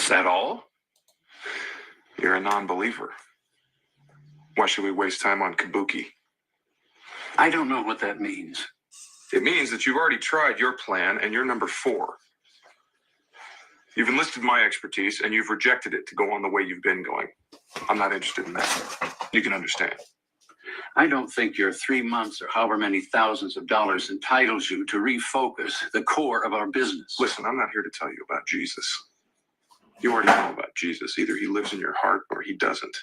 Is that all? You're a non-believer. Why should we waste time on kabuki? I don't know what that means. It means that you've already tried your plan and you're number 4. You've enlisted my expertise and you've rejected it to go on the way you've been going. I'm not interested in that. You can understand. I don't think your 3 months or however many thousands of dollars entitles you to refocus the core of our business. Listen, I'm not here to tell you about Jesus. You already know about Jesus. Either he lives in your heart or he doesn't.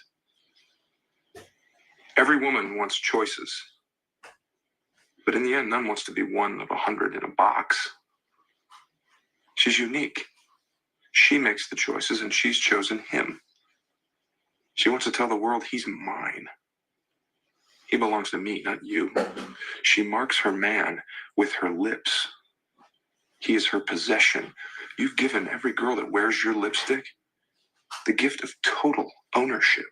Every woman wants choices. But in the end, none wants to be one of 100 in a box. She's unique. She makes the choices and she's chosen him. She wants to tell the world he's mine. He belongs to me, not you. She marks her man with her lips. He is her possession. You've given every girl that wears your lipstick the gift of total ownership.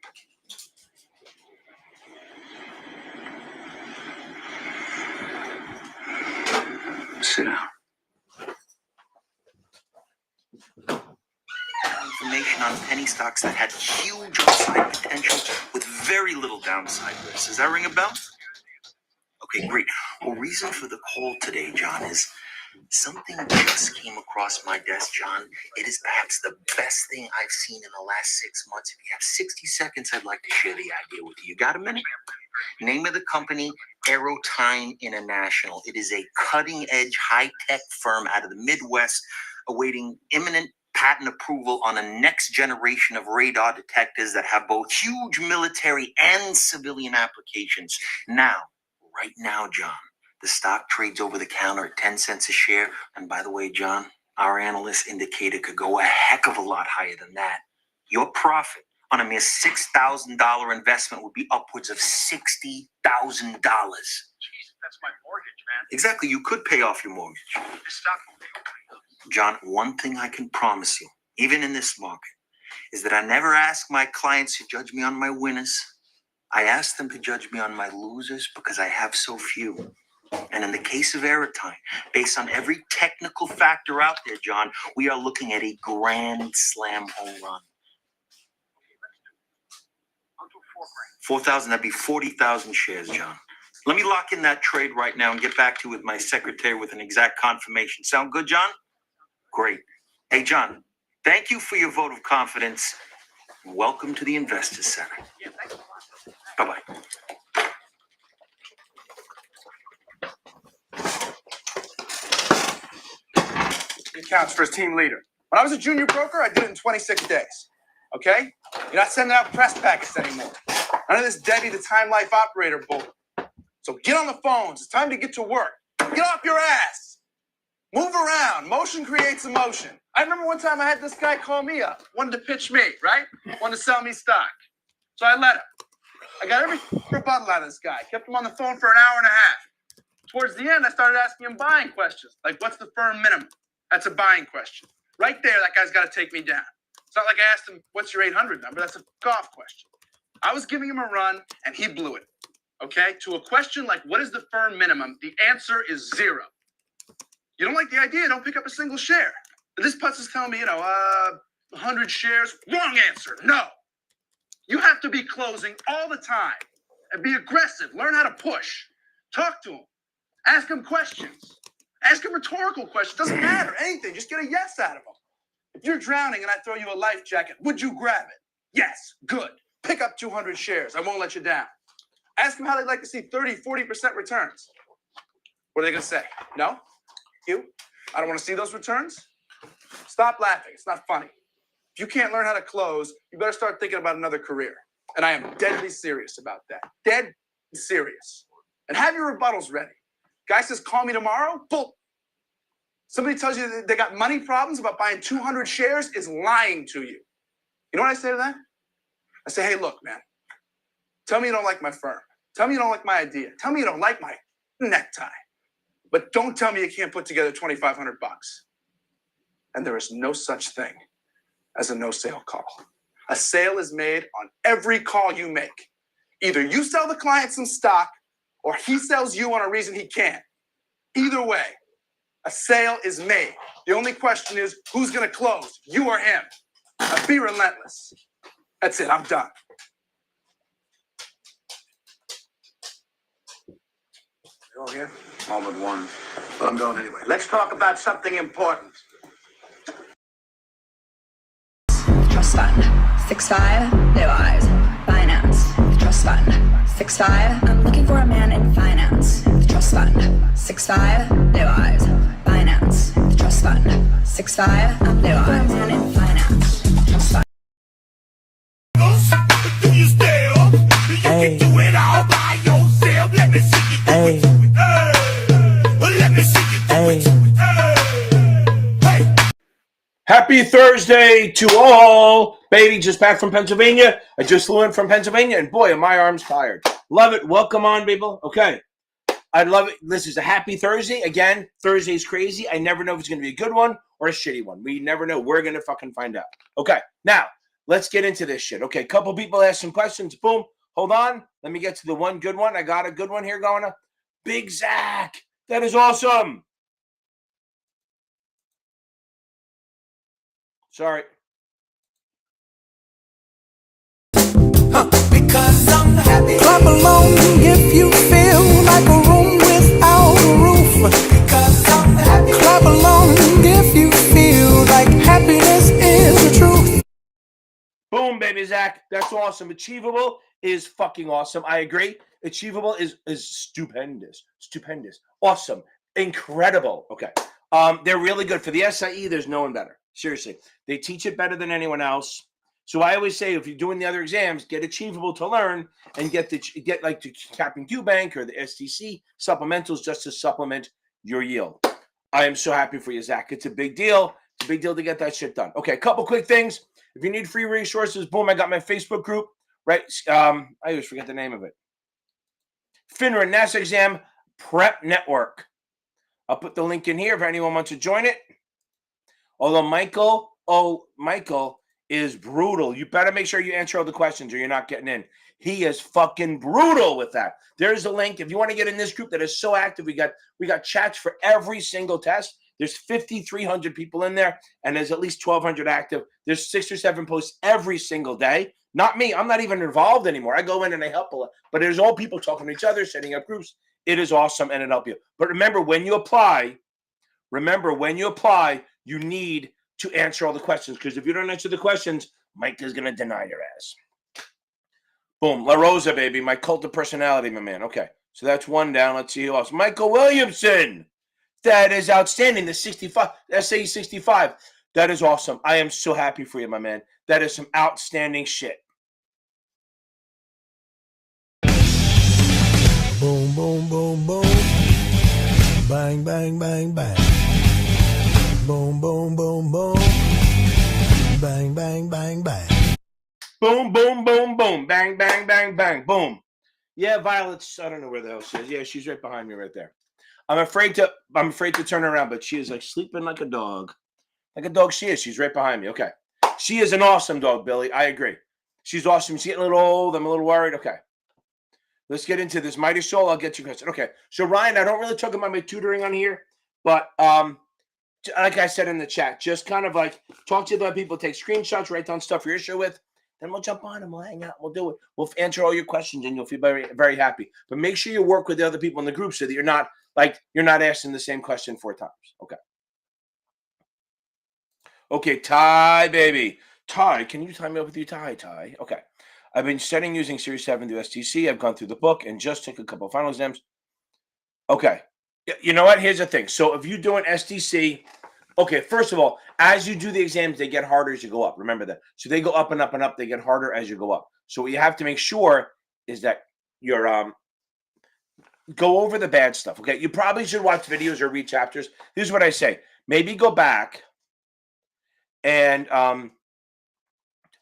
Sit down. Information on penny stocks that had huge upside potential with very little downside risk. Does that ring a bell? Okay, great. Well, reason for the call today, John, is something just came across my desk, John. It is perhaps the best thing I've seen in the last 6 months. If you have 60 seconds, I'd like to share the idea with you. You got a minute? Name of the company, Aerotime International. It is a cutting-edge, high-tech firm out of the Midwest, awaiting imminent patent approval on a next generation of radar detectors that have both huge military and civilian applications. Right now, John, the stock trades over the counter at 10 cents a share. And by the way, John, our analysts indicate it could go a heck of a lot higher than that. Your profit on a mere $6,000 investment would be upwards of $60,000. Jeez, that's my mortgage, man. Exactly, you could pay off your mortgage. This stock will pay off my house. John, one thing I can promise you, even in this market, is that I never ask my clients to judge me on my winners. I ask them to judge me on my losers because I have so few. And in the case of Aerotime, based on every technical factor out there, John, we are looking at a grand slam home run. I'll do $4,000. 4,000, that'd be 40,000 shares, John. Let me lock in that trade right now and get back to you with my secretary with an exact confirmation. Sound good, John? Great. Hey, John, thank you for your vote of confidence. Welcome to the Investors Center. Yeah, thanks a lot. Bye-bye. It counts for a team leader. When I was a junior broker, I did it in 26 days. Okay? You're not sending out press packets anymore. None of this Debbie the Time Life operator bull. So get on the phones. It's time to get to work. Get off your ass. Move around. Motion creates emotion. I remember one time I had this guy call me up. Wanted to pitch me, right? Wanted to sell me stock. So I let him. I got every rebuttal out of this guy. Kept him on the phone for an hour and a half. Towards the end, I started asking him buying questions. Like, what's the firm minimum? That's a buying question. Right there, that guy's got to take me down. It's not like I asked him, what's your 800 number? That's a golf question. I was giving him a run, and he blew it. Okay? To a question like, what is the firm minimum? The answer is 0. You don't like the idea, don't pick up a single share. This putz is telling me, 100 shares. Wrong answer. No. You have to be closing all the time and be aggressive. Learn how to push. Talk to him. Ask him questions. Ask him rhetorical questions. Doesn't matter. Anything. Just get a yes out of him. If you're drowning and I throw you a life jacket, would you grab it? Yes. Good. Pick up 200 shares. I won't let you down. Ask them how they'd like to see 30, 40% returns. What are they going to say? No? You? I don't want to see those returns? Stop laughing. It's not funny. If you can't learn how to close, you better start thinking about another career. And I am deadly serious about that. Dead serious. And have your rebuttals ready. Guy says, call me tomorrow. Bull. Somebody tells you that they got money problems about buying 200 shares is lying to you. You know what I say to that? I say, hey, look, man. Tell me you don't like my firm. Tell me you don't like my idea. Tell me you don't like my necktie. But don't tell me you can't put together $2,500. And there is no such thing as a no-sale call. A sale is made on every call you make. Either you sell the client some stock or he sells you on a reason he can't. Either way, a sale is made. The only question is, who's going to close, you or him? Be relentless. That's it. I'm done. You all here? All but one. Well, I'm going anyway. Let's talk about something important. Trust fund. 6'5", no eyes. Finance. The trust fund. 6'5". I'm looking for a man in finance. The trust fund. 6'5", no eyes. Finance. The trust fund. 6'5". I'm looking for a man in finance. The trust fund. Do you stay up? You can do it all by yourself. Let me see you do it. Let me see you do it. Hey. Happy Thursday to all. Baby, just back from Pennsylvania. I just flew in from Pennsylvania, and boy, are my arms tired. Love it. Welcome on, people. Okay. I love it. This is a happy Thursday. Again, Thursday's crazy. I never know if it's going to be a good one or a shitty one. We never know. We're going to fucking find out. Okay. Now, let's get into this shit. Okay. A couple people asked some questions. Boom. Hold on. Let me get to the one good one. I got a good one here going on. Big Zach. That is awesome. Sorry. Because I'm happy. Clap along if you feel like a room without a roof. Because I'm happy. Clap along if you feel like happiness is the truth. Boom, baby, Zach. That's awesome. Achievable is fucking awesome. I agree. Achievable is stupendous. Stupendous. Awesome. Incredible. Okay. They're really good. For the SIE, there's no one better. Seriously. They teach it better than anyone else. So I always say, if you're doing the other exams, get Achievable to learn and get like the Captain Q Bank or the STC supplementals just to supplement your yield. I am so happy for you, Zach. It's a big deal. It's a big deal to get that shit done. Okay, a couple quick things. If you need free resources, boom, I got my Facebook group, right? I always forget the name of it. FINRA and NASAA Exam Prep Network. I'll put the link in here if anyone wants to join it. Although Michael is brutal. You better make sure you answer all the questions or you're not getting in. He is fucking brutal with that. There's a link. If you want to get in this group that is so active, we got chats for every single test. There's 5,300 people in there, and there's at least 1,200 active. There's 6 or 7 posts every single day. Not me. I'm not even involved anymore. I go in and I help a lot. But there's all people talking to each other, setting up groups. It is awesome, and it'll help you. But remember, when you apply, you need to answer all the questions, because if you don't answer the questions, Mike is going to deny your ass. Boom. La Rosa, baby. My cult of personality, my man. Okay. So that's one down. Let's see who else. Michael Williamson. That is outstanding. The 65, SAE 65. That is awesome. I am so happy for you, my man. That is some outstanding shit. Boom, boom, boom, boom. Bang, bang, bang, bang. Boom, boom, boom, boom. Bang, bang, bang, bang. Boom, boom, boom, boom. Bang, bang, bang, bang. Boom. Yeah, Violet's, I don't know where the hell she is. Yeah, she's right behind me right there. I'm afraid to turn around, but she is like sleeping like a dog. Like a dog she is. She's right behind me. Okay. She is an awesome dog, Billy. I agree. She's awesome. She's getting a little old. I'm a little worried. Okay. Let's get into this. Mighty Soul, I'll get you question. Okay. So, Ryan, I don't really talk about my tutoring on here, but like I said in the chat, just kind of like talk to the other people, take screenshots, write down stuff you're issue with. Then we'll jump on and we'll hang out. We'll do it. We'll answer all your questions and you'll feel very, very happy. But make sure you work with the other people in the group so that you're not asking the same question 4 times. Okay. Okay, Ty, baby. Ty, can you tie me up with you, Ty? Okay. I've been studying using Series 7 to STC. I've gone through the book and just took a couple of final exams. Okay. You know what? Here's the thing. So if you do an STC, okay, first of all, as you do the exams, they get harder as you go up. Remember that. So they go up and up and up. They get harder as you go up. So what you have to make sure is that you're go over the bad stuff. Okay. You probably should watch videos or read chapters. Here's what I say. Maybe go back and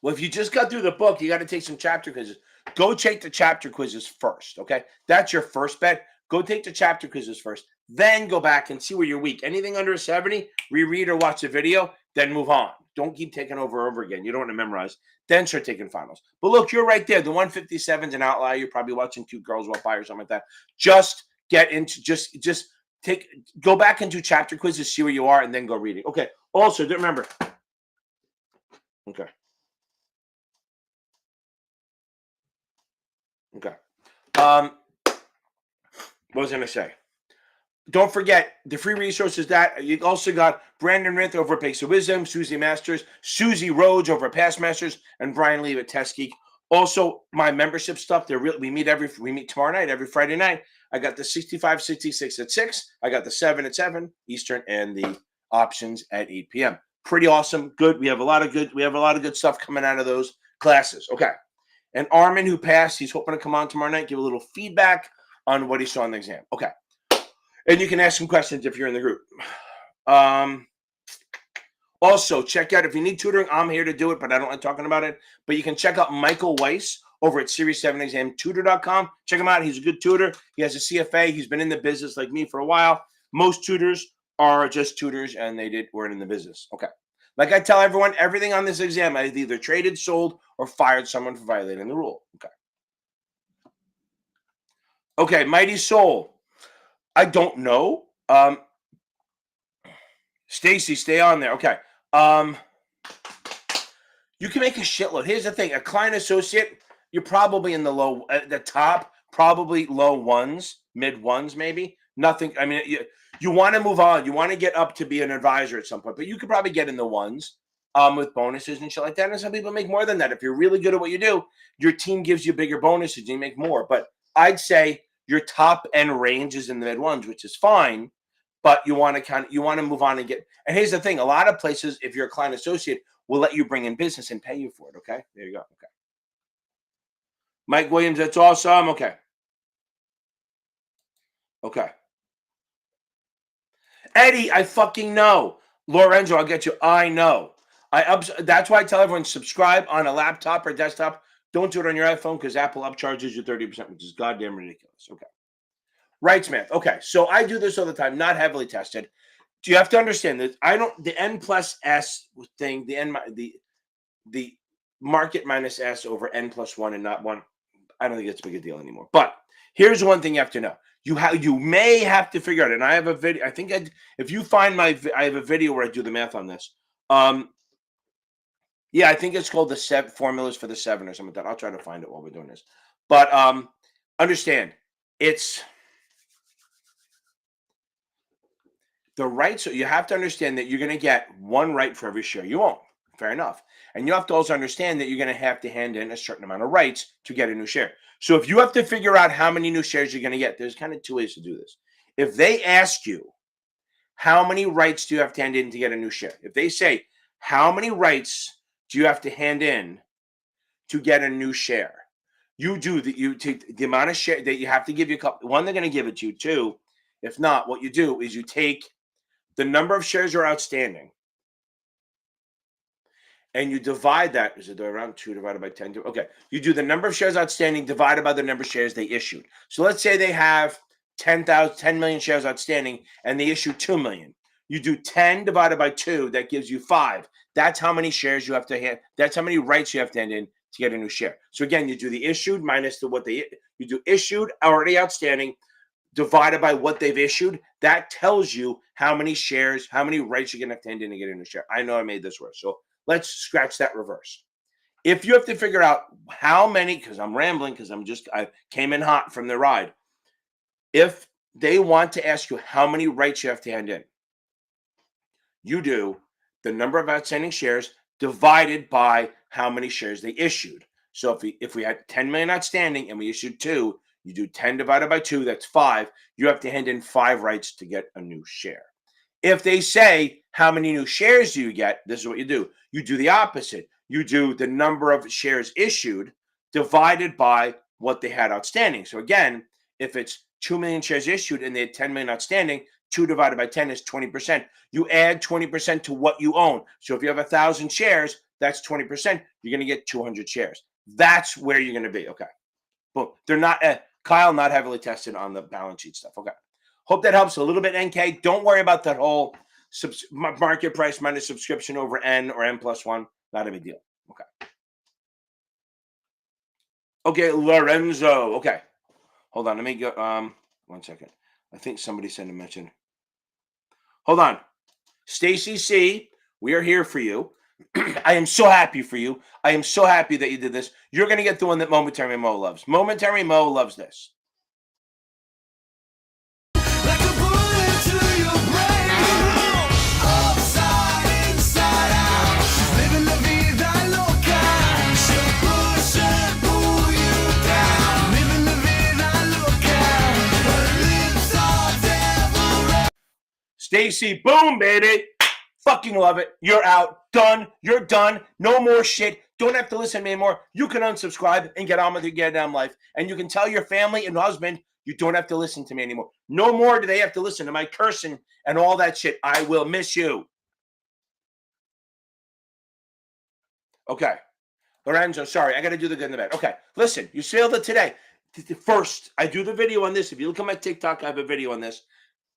well, if you just got through the book, you got to take some chapter quizzes. Go take the chapter quizzes first. Okay. That's your first bet. Go take the chapter quizzes first. Then go back and see where you're weak. Anything under a 70, reread or watch the video, then move on. Don't keep taking over and over again. You don't want to memorize. Then start taking finals. But look, you're right there. The 157 is an outlier. You're probably watching Cute Girls Walk By or something like that. Just get into, go back into chapter quizzes, see where you are, and then go reading. Okay. Also, remember, Okay. Okay. What was I going to say? Don't forget the free resources that you also got Brandon Rith over at Pace of Wisdom, Susie Masters, Susie Rhodes over at Past Masters, and Brian Lee at Test Geek. Also, my membership stuff. We meet tomorrow night, every Friday night. I got the 65, 66 at 6. I got the 7 at 7 Eastern, and the options at 8 p.m. Pretty awesome. Good. We have a lot of good stuff coming out of those classes. Okay. And Armin, who passed, he's hoping to come on tomorrow night, give a little feedback on what he saw in the exam. Okay. And you can ask some questions if you're in the group. Also, check out, if you need tutoring, I'm here to do it, but I don't like talking about it. But you can check out Michael Weiss over at Series 7 Exam Tutor.com. Check him out. He's a good tutor. He has a CFA. He's been in the business like me for a while. Most tutors are just tutors, and weren't in the business. Okay. Like I tell everyone, everything on this exam, I've either traded, sold, or fired someone for violating the rule. Okay. Okay, Mighty Soul. I don't know. Stacy, stay on there. Okay. You can make a shitload. Here's the thing: a client associate, you're probably in the top, probably low ones, mid ones, maybe. Nothing. I mean, you want to move on. You want to get up to be an advisor at some point, but you could probably get in the ones, with bonuses and shit like that. And some people make more than that. If you're really good at what you do, your team gives you bigger bonuses and you make more. But I'd say your top end range is in the mid ones, which is fine. But you want to move on and get. And here's the thing: a lot of places, if you're a client associate, will let you bring in business and pay you for it. Okay, there you go. Okay, Mike Williams, that's awesome. Okay, okay. Eddie, I fucking know. Lorenzo, I'll get you. I know. That's why I tell everyone, subscribe on a laptop or desktop. Don't do it on your iPhone because Apple upcharges you 30%, which is goddamn ridiculous. Okay. Rights math. Okay, so I do this all the time, not heavily tested. Do you have to understand that the N plus S thing, the market minus S over N plus 1 and not 1, I don't think it's a big a deal anymore. But here's one thing you have to know. You may have to figure out, and I have a video. I think if you find I have a video where I do the math on this. Yeah, I think it's called the formulas for the 7 or something like that. I'll try to find it while we're doing this. But understand, it's the right. So you have to understand that you're going to get one right for every share you own. Fair enough. And you have to also understand that you're going to have to hand in a certain amount of rights to get a new share. So if you have to figure out how many new shares you're going to get, there's kind of 2 ways to do this. If they ask you, how many rights do you have to hand in to get a new share? If they say, how many rights do you have to hand in to get a new share? You take the amount of share that you have to give you a couple. One, they're going to give it to you. 2, if not, what you do is you take the number of shares are outstanding, and you divide that. Is it around 2 divided by 10? Okay. You do the number of shares outstanding divided by the number of shares they issued. So let's say they have 10 million shares outstanding, and they issue 2 million. You do 10 divided by 2. That gives you 5. That's how many shares you have to hand. That's how many rights you have to hand in to get a new share. So again, you do the issued minus you do issued, already outstanding, divided by what they've issued. That tells you how many shares, how many rights you're going to have to hand in to get a new share. I know I made this worse. So let's scratch that reverse. If you have to figure out how many, because I'm rambling, because I came in hot from the ride. If they want to ask you how many rights you have to hand in, you do the number of outstanding shares divided by how many shares they issued. So if we had 10 million outstanding and we issued 2, you do 10 divided by 2, that's 5. You have to hand in 5 rights to get a new share. If they say, how many new shares do you get? This is what you do. You do the opposite. You do the number of shares issued divided by what they had outstanding. So again, if it's 2 million shares issued and they had 10 million outstanding, 2 divided by 10 is 20%. You add 20% to what you own. So if you have 1,000 shares, that's 20%. You're going to get 200 shares. That's where you're going to be. Okay. Boom. They're not, Kyle, not heavily tested on the balance sheet stuff. Okay. Hope that helps a little bit, NK. Don't worry about that whole market price minus subscription over N or N plus 1. Not a big deal. Okay. Okay, Lorenzo. Okay. Hold on. Let me go. 1 second. I think somebody sent a mention. Hold on. Stacy C., we are here for you. I am so happy for you. I am so happy that you did this. You're going to get the one that Momentary Mo loves. Momentary Mo loves this. Like a bullet to your brain. Upside, inside out. Living la vida loca. She'll push and pull you down. Living la vida loca. Her lips are devil red. Stacy, boom, baby. Fucking love it. You're out. Done. You're done. No more shit. Don't have to listen to me anymore. You can unsubscribe and get on with your goddamn life. And you can tell your family and husband you don't have to listen to me anymore. No more do they have to listen to my cursing and all that shit. I will miss you. Okay. Lorenzo, sorry. I got to do the good and the bad. Okay. Listen, you failed it today. First, I do the video on this. If you look at my TikTok, I have a video on this.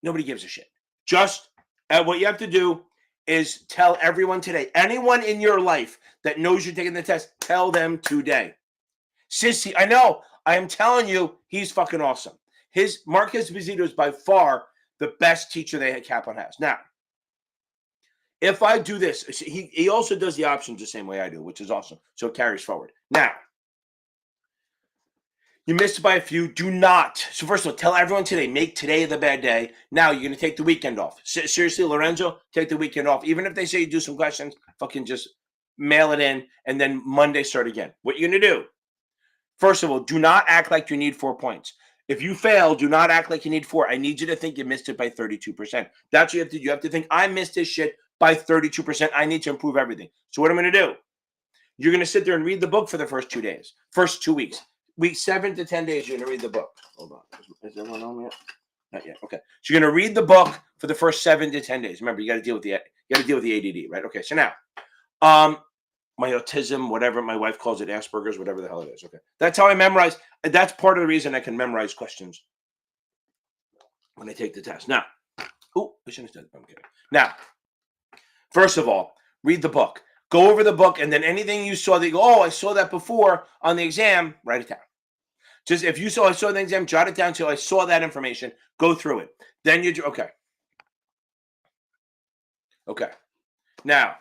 Nobody gives a shit. Just what you have to do is tell everyone today. Anyone in your life that knows you're taking the test, tell them today. Sissy, I know. I am telling you, he's fucking awesome. His Marquez Visito is by far the best teacher Kaplan has. Now, if I do this, he also does the options the same way I do, which is awesome. So it carries forward. Now, you missed it by a few. Do not. So first of all, tell everyone today, make today the bad day. Now you're going to take the weekend off. Seriously, Lorenzo, take the weekend off. Even if they say you do some questions, fucking just mail it in, and then Monday start again. What you're going to do, first of all, do not act like you need 4 points. If you fail, do not act like you need 4. I need you to think you missed it by 32%. That's what you have to do. You have to think, I missed this shit by 32%. I need to improve everything. So what I'm going to do, you're going to sit there and read the book for the first 2 days, first 2 weeks. Week 7 to 10 days, you're going to read the book. Hold on. Is everyone on yet? Not yet. Okay. So you're going to read the book for the first 7 to 10 days. Remember, you got to deal with the ADD, right? Okay. So now, my autism, whatever my wife calls it, Asperger's, whatever the hell it is. Okay. That's how I memorize. That's part of the reason I can memorize questions when I take the test. Now, I shouldn't have said that. I'm kidding. Now, first of all, read the book. Go over the book, and then anything you saw that you go, oh, I saw that before on the exam, write it down. Just if you saw, I saw the exam, jot it down till I saw that information. Go through it. Then you do, okay. Okay. Now,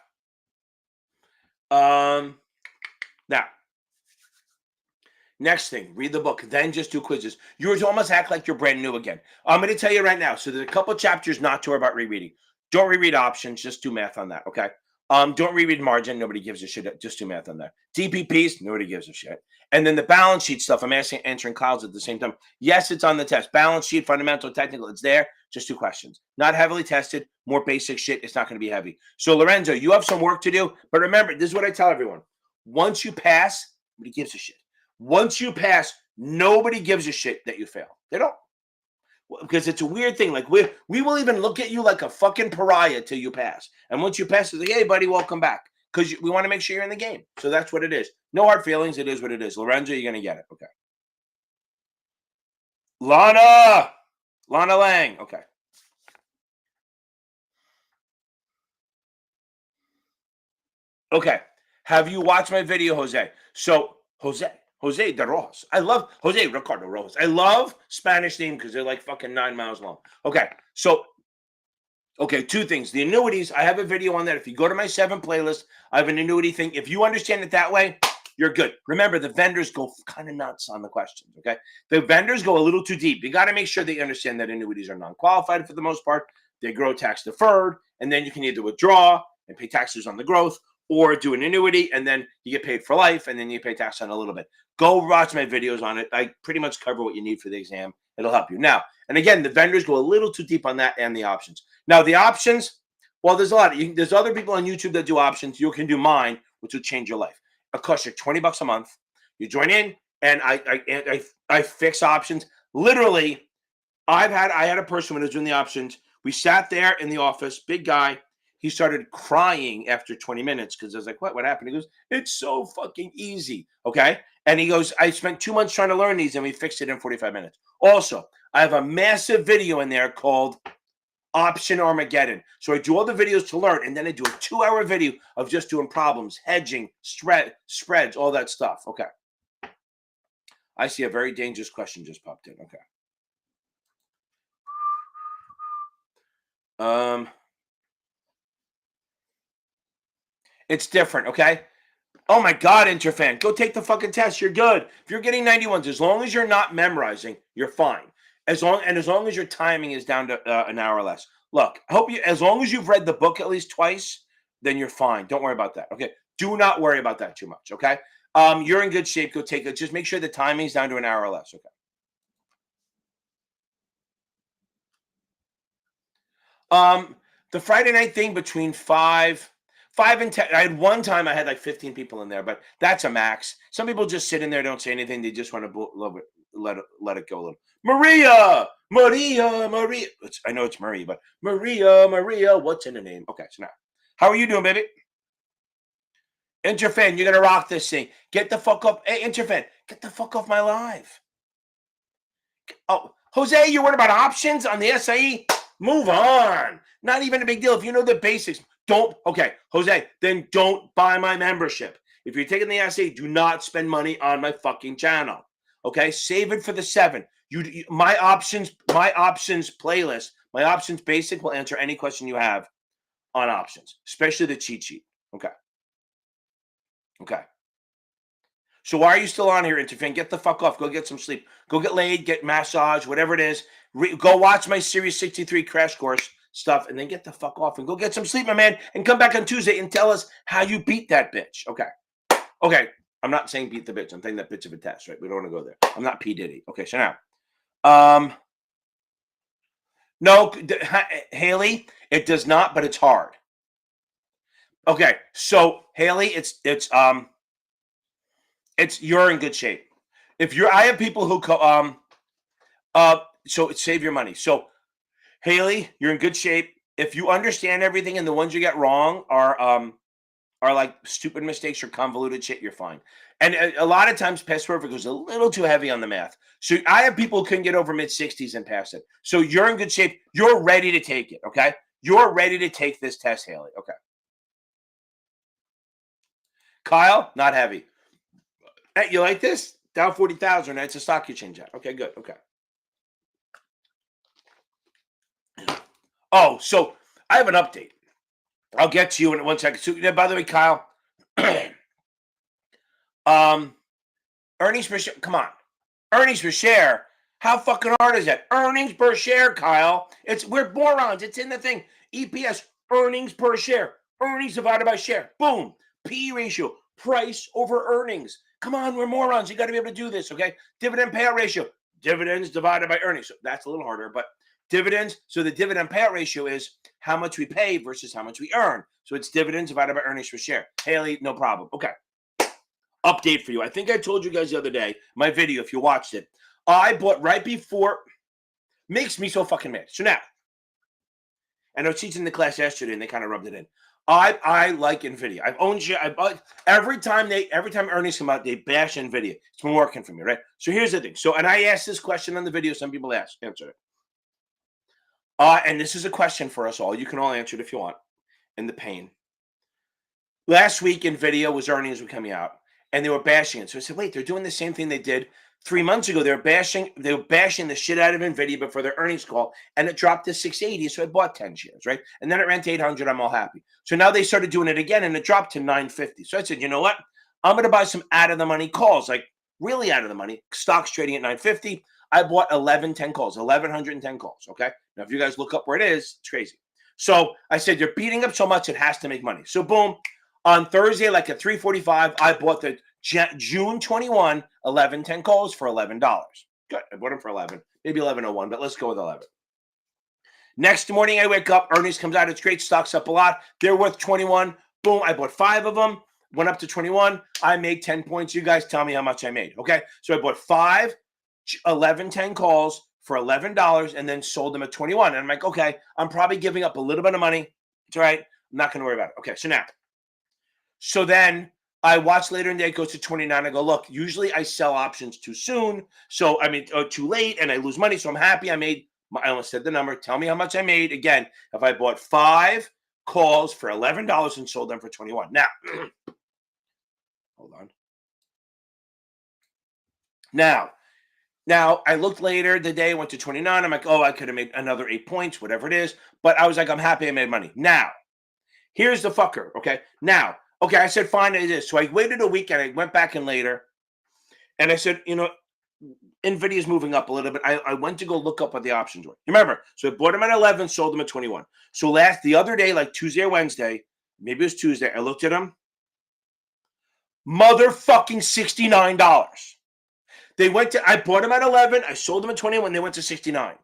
next thing, read the book, then just do quizzes. Yours almost act like you're brand new again. I'm going to tell you right now. So there's a couple chapters not to worry about rereading. Don't reread options. Just do math on that. Okay. Don't reread margin. Nobody gives a shit. Just do math on that. DPPs. Nobody gives a shit. And then the balance sheet stuff. I'm answering clouds at the same time. Yes, it's on the test. Balance sheet, fundamental, technical. It's there. Just 2 questions. Not heavily tested. More basic shit. It's not going to be heavy. So Lorenzo, you have some work to do. But remember, this is what I tell everyone. Once you pass, nobody gives a shit. Once you pass, nobody gives a shit that you fail. They don't. Because it's a weird thing. Like we will even look at you like a fucking pariah till you pass. And once you pass, it's like, hey, buddy, welcome back. Because we want to make sure you're in the game. So that's what it is. No hard feelings. It is what it is. Lorenzo, you're going to get it. Okay. Lana Lang. Okay. Okay. Have you watched my video, Jose? So, Jose de Rojas. I love Jose Ricardo Rojas. I love Spanish name because they're like fucking 9 miles long. Okay. So, 2 things. The annuities, I have a video on that. If you go to my 7 playlist, I have an annuity thing. If you understand it that way, you're good. Remember, the vendors go kind of nuts on the questions, okay? The vendors go a little too deep. You got to make sure they understand that annuities are non-qualified for the most part. They grow tax deferred, and then you can either withdraw and pay taxes on the growth or do an annuity, and then you get paid for life, and then you pay tax on a little bit. Go watch my videos on it. I pretty much cover what you need for the exam. It'll help you. Now, and again, the vendors go a little too deep on that and the options. Now, the options, well, there's a lot. There's other people on YouTube that do options. You can do mine, which will change your life. It costs you $20 a month. You join in, and I fix options. Literally, I had a person when I was doing the options. We sat there in the office, big guy. He started crying after 20 minutes because I was like, what happened? He goes, it's so fucking easy. Okay. And he goes, I spent 2 months trying to learn these and we fixed it in 45 minutes. Also, I have a massive video in there called Option Armageddon. So I do all the videos to learn, and then I do a 2-hour video of just doing problems, hedging, spreads, all that stuff. Okay. I see a very dangerous question just popped in. Okay. It's different, okay? Oh my God, Interfan, go take the fucking test. You're good. If you're getting 91s, as long as you're not memorizing, you're fine. As long as your timing is down to an hour or less. Look, I hope you. As long as you've read the book at least twice, then you're fine. Don't worry about that. Okay, do not worry about that too much. Okay, you're in good shape. Go take it. Just make sure the timing's down to an hour or less. Okay. The Friday night thing between 5 and 10. I had one time I had like 15 people in there, but that's a max. Some people just sit in there, don't say anything. They just want to let it go a little. Maria. I know it's Marie, but Maria. What's in the name? Okay, so now, how are you doing, baby? Interfan, you're gonna rock this thing. Get the fuck up. Hey, Interfan, get the fuck off my live. Oh, Jose, you're worried about options on the SIE? Move on. Not even a big deal. If you know the basics, okay, Jose, then don't buy my membership. If you're taking the SIE, do not spend money on my fucking channel. Okay, save it for the 7. My options playlist, my options basic will answer any question you have on options, especially the cheat sheet. Okay. So why are you still on here, Interfan? Get the fuck off. Go get some sleep. Go get laid, get massage, whatever it is. Go watch my Series 63 crash course stuff, and then get the fuck off and go get some sleep, my man, and come back on Tuesday and tell us how you beat that bitch. Okay. I'm not saying beat the bitch. I'm saying that bitch of a test, right? We don't want to go there. I'm not P. Diddy. Okay, so now. No, Haley, it does not, but it's hard. Okay, so Haley, you're in good shape. I have people who so save your money. So Haley, you're in good shape. If you understand everything and the ones you get wrong are like stupid mistakes or convoluted shit, you're fine. And a lot of times Past Perfect goes a little too heavy on the math. So I have people who can get over mid-60s and pass it. So you're in good shape. You're ready to take it, okay? You're ready to take this test, Haley. Okay. Kyle, not heavy. Hey, you like this? Down 40,000. It's a stock you change out. Okay, good. Okay. Oh, so I have an update. I'll get to you in 1 second. So, by the way, Kyle, earnings per share. Come on, earnings per share. How fucking hard is that? Earnings per share, Kyle. We're morons. It's in the thing. EPS, earnings per share. Earnings divided by share. Boom. P ratio. Price over earnings. Come on, we're morons. You got to be able to do this, okay? Dividend payout ratio. Dividends divided by earnings. So that's a little harder, but dividends. So the dividend payout ratio is how much we pay versus how much we earn. So it's dividends divided by earnings per share. Haley, no problem. Okay. Update for you. I think I told you guys the other day, my video, if you watched it, I bought right before, makes me so fucking mad. So now, I was teaching the class yesterday and they kind of rubbed it in. I like NVIDIA. I've owned shit. Every time earnings come out, they bash NVIDIA. It's been working for me, right? So here's the thing. So, and I asked this question on the video. Some people answered it. And this is a question for us all. You can all answer it if you want. In the pain. Last week, NVIDIA earnings were coming out, and they were bashing it. So I said, wait, they're doing the same thing they did 3 months ago. They were bashing the shit out of NVIDIA before their earnings call, and it dropped to 680. So I bought 10 shares, right? And then it ran to 800. I'm all happy. So now they started doing it again, and it dropped to 950. So I said, you know what? I'm going to buy some out of the money calls, like really out of the money. Stocks trading at 950. I bought 1110 calls, 1,110 calls. Okay. Now, if you guys look up where it is, it's crazy. So I said, they're beating up so much, it has to make money. So boom, on Thursday, like at 3:45, I bought the June 21, 1110 calls for $11. Good. I bought them for 11, maybe 1101, but let's go with 11. Next morning, I wake up, earnings comes out. It's great. Stocks up a lot. They're worth 21. Boom. I bought 5 of them, went up to 21. I made 10 points. You guys tell me how much I made. Okay. So I bought 5 1110 calls for $11 and then sold them at 21. And I'm like, okay, I'm probably giving up a little bit of money. It's all right. I'm not going to worry about it. Okay. So then I watch later in the day, it goes to 29. I go, look, usually I sell options too soon. So, too late and I lose money. So I'm happy I almost said the number. Tell me how much I made. Again, if I bought 5 calls for $11 and sold them for 21. Now, hold on. Now, I looked later the day, went to 29. I'm like, oh, I could have made another 8 points, whatever it is. But I was like, I'm happy I made money. Now, here's the fucker, okay? Now, Okay, I said, fine, it is. So I waited a week and I went back in later. And I said, NVIDIA's moving up a little bit. I went to go look up what the options were. Remember, so I bought them at 11, sold them at 21. So the other day, like Tuesday or Wednesday, maybe it was Tuesday, I looked at them. Motherfucking $69. I bought them at 11, I sold them at 21, they went to 69.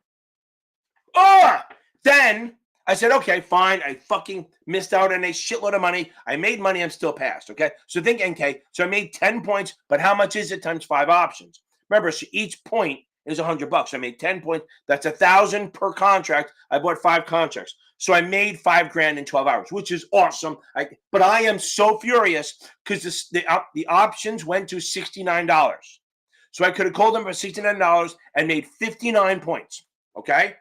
Then I said, okay, fine. I fucking missed out on a shitload of money. I made money, I'm still passed, okay? So think NK. So I made 10 points, but how much is it times 5 options? Remember, so each point is $100. I made 10 points. That's $1,000 per contract. I bought 5 contracts. So I made $5,000 in 12 hours, which is awesome. But I am so furious because the options went to $69. So I could have called them for $69 and made 59 points, okay?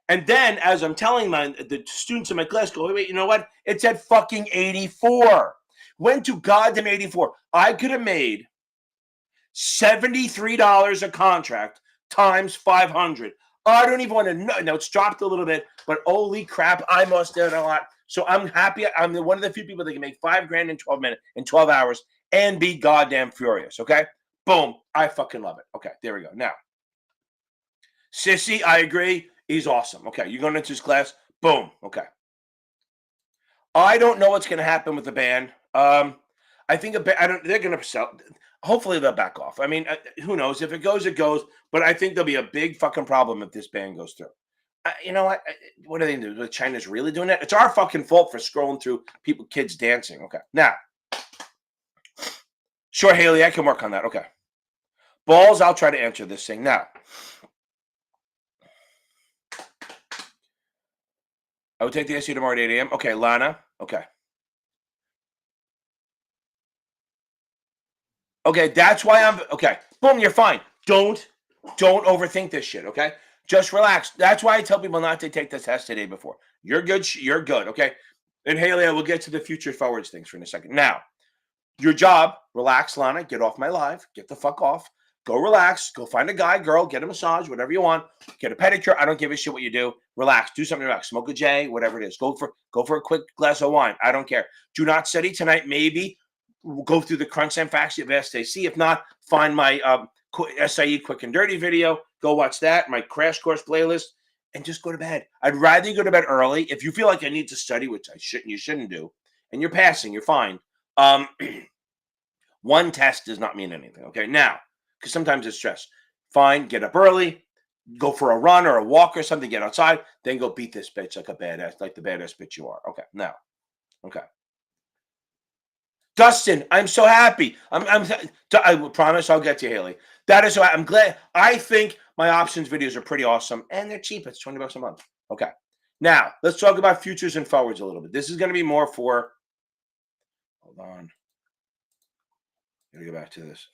And then, as I'm telling the students in my class, go, wait, you know what? It's at fucking 84. Went to goddamn 84. I could have made $73 a contract times 500. I don't even want to know. Now, it's dropped a little bit, but holy crap, I must have done a lot. So I'm happy. I'm one of the few people that can make $5,000 in 12 hours and be goddamn furious, okay? Boom. I fucking love it. Okay, there we go. Now, Sissy, I agree. He's awesome. Okay, you're going into his class. Boom. Okay. I don't know what's going to happen with the band. I think they're going to sell. Hopefully they'll back off. I mean, who knows? If it goes, it goes. But I think there'll be a big fucking problem if this ban goes through. You know what? What are they going to do? China's really doing it? It's our fucking fault for scrolling through kids dancing. Okay. Now, sure, Haley, I can work on that. Okay. Balls, I'll try to answer this thing. Now, I would take the SU tomorrow at 8 a.m. Okay, Lana. Okay. Okay, that's why I'm okay. Boom, you're fine. Don't overthink this shit, okay? Just relax. That's why I tell people not to take the test the day before. You're good. You're good, okay? And Haley, I will get to the future forwards things for in a second. Now, your job, relax, Lana. Get off my live. Get the fuck off. Go relax. Go find a guy, girl. Get a massage, whatever you want. Get a pedicure. I don't give a shit what you do. Relax. Do something relax. Smoke a J, whatever it is. Go for a quick glass of wine. I don't care. Do not study tonight. Maybe go through the crunch and facts of SAC. If not, find my SIE quick and dirty video. Go watch that. My crash course playlist. And just go to bed. I'd rather you go to bed early. If you feel like I need to study, which you shouldn't do, and you're passing, you're fine. One test does not mean anything. Okay. Now, because sometimes it's stress. Fine, get up early, go for a run or a walk or something, get outside, then go beat this bitch like a badass, like the badass bitch you are. Okay, now, okay. Dustin, I'm so happy. I promise I'll get to you, Haley. That is so I'm glad. I think my options videos are pretty awesome and they're cheap. It's $20 a month. Okay. Now, let's talk about futures and forwards a little bit. This is going to be more for, hold on. Let me go back to this.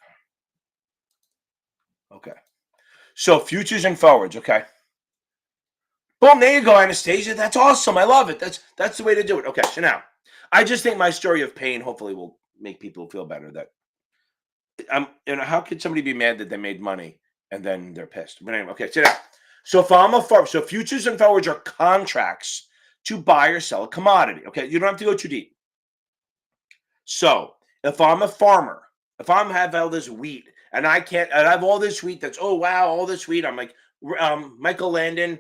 Okay. So futures and forwards, okay. Boom, there you go, Anastasia. That's awesome. I love it. That's the way to do it. Okay, so now, I just think my story of pain hopefully will make people feel better that how could somebody be mad that they made money and then they're pissed? But anyway, okay, so now. So if I'm a farmer, so futures and forwards are contracts to buy or sell a commodity. Okay, you don't have to go too deep. So if I'm a farmer, if I have all this wheat and I have all this wheat that's, oh, wow, all this wheat. I'm like, Michael Landon,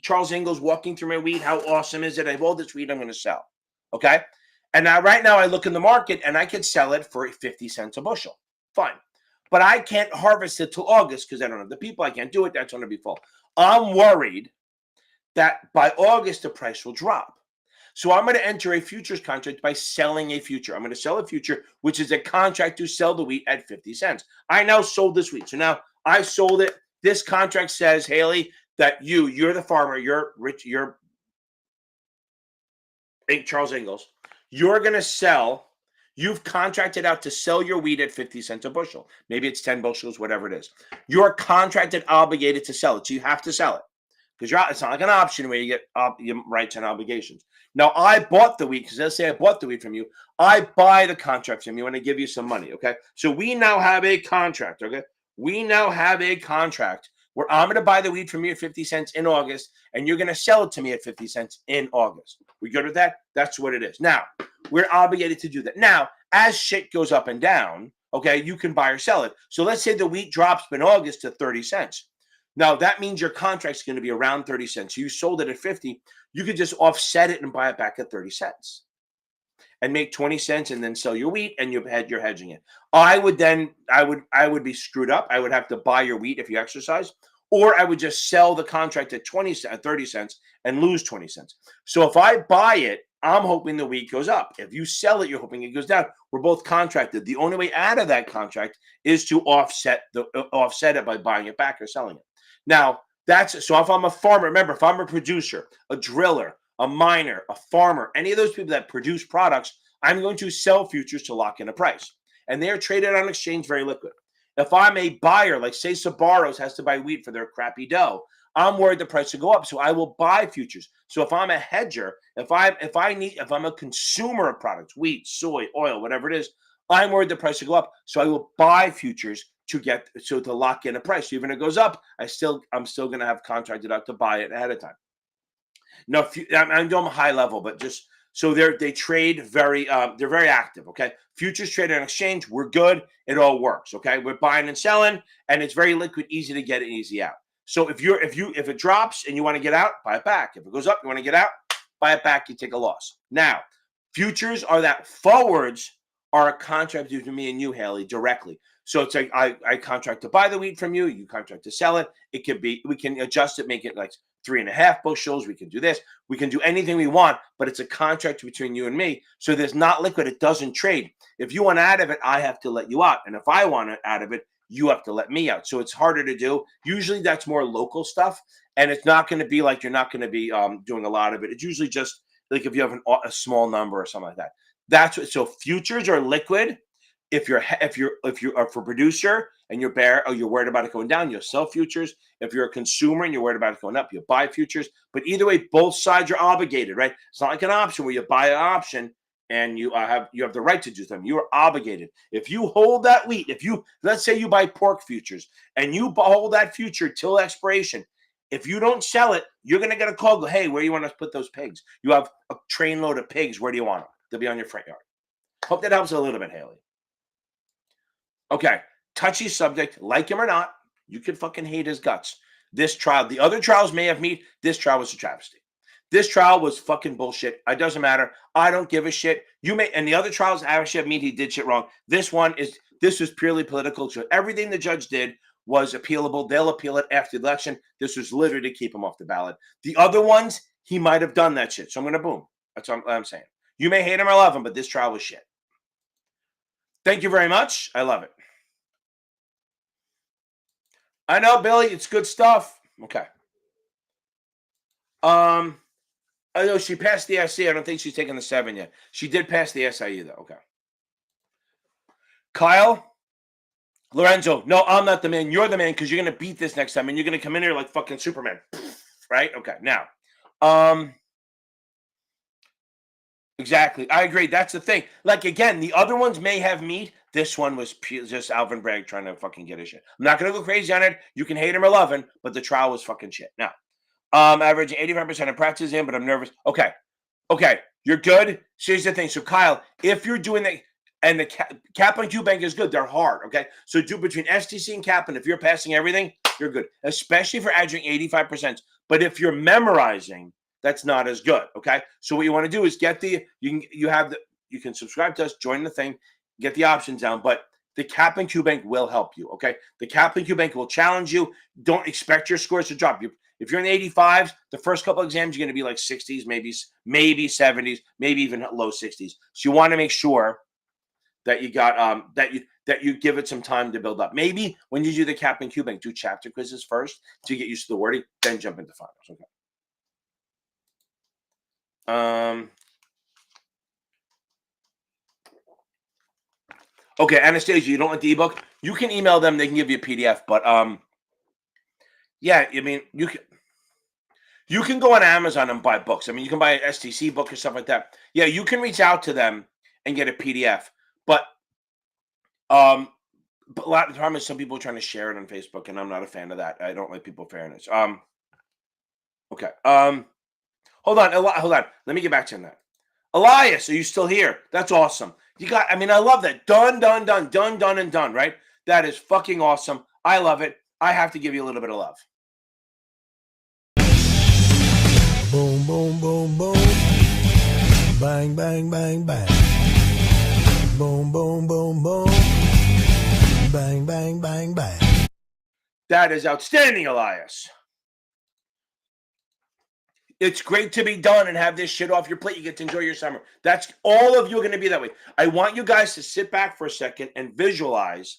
Charles Ingalls walking through my wheat. How awesome is it? I have all this wheat I'm going to sell. Okay. And now, right now, I look in the market and I could sell it for 50 cents a bushel. Fine. But I can't harvest it till August because I don't have the people. I can't do it. That's going to be full. I'm worried that by August, the price will drop. So I'm going to enter a futures contract by selling a future. I'm going to sell a future, which is a contract to sell the wheat at 50 cents. I now sold this wheat. So now I sold it. This contract says, Haley, that you're the farmer, you're rich, you're Charles Ingalls. You're going to sell, you've contracted out to sell your wheat at 50 cents a bushel. Maybe it's 10 bushels, whatever it is. You're contracted, obligated to sell it. So you have to sell it. Because it's not like an option where you get your rights and obligations. Now, I bought the wheat, because let's say I bought the wheat from you. I buy the contract from you and I give you some money, okay? So we now have a contract, okay? We now have a contract where I'm going to buy the wheat from you at 50 cents in August, and you're going to sell it to me at 50 cents in August. We good with that? That's what it is. Now, we're obligated to do that. Now, as shit goes up and down, okay, you can buy or sell it. So let's say the wheat drops in August to 30 cents. Now, that means your contract's going to be around 30 cents. So you sold it at 50. You could just offset it and buy it back at 30 cents and make 20 cents and then sell your wheat, and you're hedging it. I would be screwed up. I would have to buy your wheat if you exercise, or I would just sell the contract at 30 cents and lose 20 cents. So if I buy it, I'm hoping the wheat goes up. If you sell it, you're hoping it goes down. We're both contracted. The only way out of that contract is to offset it by buying it back or selling it. Now, so if I'm a farmer, remember, if I'm a producer, a driller, a miner, a farmer, any of those people that produce products, I'm going to sell futures to lock in a price. And they are traded on exchange, very liquid. If I'm a buyer, like say Sbarro's has to buy wheat for their crappy dough, I'm worried the price will go up, so I will buy futures. So if I'm a hedger, if I'm a consumer of products, wheat, soy, oil, whatever it is, I'm worried the price will go up, so I will buy futures to lock in a price. So even if it goes up, I'm still going to have contracted out to buy it ahead of time. Now, I'm doing high level, but just so they trade very, they're very active. Okay, futures trade on exchange. We're good. It all works. Okay, we're buying and selling, and it's very liquid, easy to get and easy out. So if it drops and you want to get out, buy it back. If it goes up, you want to get out, buy it back. You take a loss. Now, futures are that. Forwards are a contract between me and you, Haley, directly. So it's like I contract to buy the wheat from you. You contract to sell it. It could be, we can adjust it, make it like 3.5 bushels. We can do this. We can do anything we want, but it's a contract between you and me. So there's not liquid. It doesn't trade. If you want out of it, I have to let you out. And if I want it out of it, you have to let me out. So it's harder to do. Usually that's more local stuff. And it's not going to be like, you're not going to be doing a lot of it. It's usually just like if you have a small number or something like that. That's what, so futures are liquid. If you're a producer and you're worried about it going down, you'll sell futures. If you're a consumer and you're worried about it going up, you'll buy futures. But either way, both sides are obligated, right? It's not like an option where you buy an option and you have the right to do something. You are obligated. If you hold that wheat, let's say you buy pork futures and you hold that future till expiration, if you don't sell it, you're going to get a call. Go, hey, where do you want us to put those pigs? You have a train load of pigs. Where do you want them? They'll be on your front yard. Hope that helps a little bit, Haley. Okay, touchy subject, like him or not, you can fucking hate his guts. This trial, the other trials may have meat. This trial was a travesty. This trial was fucking bullshit. It doesn't matter. I don't give a shit. And the other trials actually have meat. He did shit wrong. This was purely political. So everything the judge did was appealable. They'll appeal it after the election. This was literally to keep him off the ballot. The other ones, he might have done that shit. So I'm going to boom. That's what I'm saying. You may hate him or love him, but this trial was shit. Thank you very much. I love it. I know, Billy. It's good stuff. Okay. I know she passed the SIE. I don't think she's taken the 7 yet. She did pass the SIE, though. Okay. Kyle. Lorenzo. No, I'm not the man. You're the man because you're going to beat this next time, and you're going to come in here like fucking Superman. Right? Okay. Now. Exactly. I agree. That's the thing. Like, again, the other ones may have meat. This one was just Alvin Bragg trying to fucking get his shit. I'm not going to go crazy on it. You can hate him or love him, but the trial was fucking shit. Now, averaging 85% of practice in, but I'm nervous. Okay. You're good. So here's the thing. So, Kyle, if you're doing that, and the Cap and Q Bank is good, they're hard. Okay. So do between STC and Cap, and if you're passing everything, you're good, especially for averaging 85%. But if you're memorizing, that's not as good. Okay. So what you want to do is you can subscribe to us, join the thing, get the options down, but the Cap and Q Bank will help you. Okay. The Cap and Q Bank will challenge you. Don't expect your scores to drop. If you're in the 85s, the first couple exams, you're going to be like 60s, maybe 70s, maybe even low 60s. So you want to make sure that you got, that you give it some time to build up. Maybe when you do the Cap and Q Bank, do chapter quizzes first to get used to the wording, then jump into finals. Okay. Okay, Anastasia, you don't like the ebook? You can email them; they can give you a PDF. But yeah, I mean, you can go on Amazon and buy books. I mean, you can buy an STC book or stuff like that. Yeah, you can reach out to them and get a PDF. But But a lot of the time is some people are trying to share it on Facebook, and I'm not a fan of that. I don't like people sharing it. Okay. Hold on. Hold on. Let me get back to you on that. Elias, are you still here? That's awesome. I mean, I love that. Done, and done, right? That is fucking awesome. I love it. I have to give you a little bit of love. Boom, boom, boom, boom. Bang, bang, bang, bang. Boom, boom, boom, boom. Bang, bang, bang, bang. That is outstanding, Elias. It's great to be done and have this shit off your plate. You get to enjoy your summer. That's all of you are going to be that way. I want you guys to sit back for a second and visualize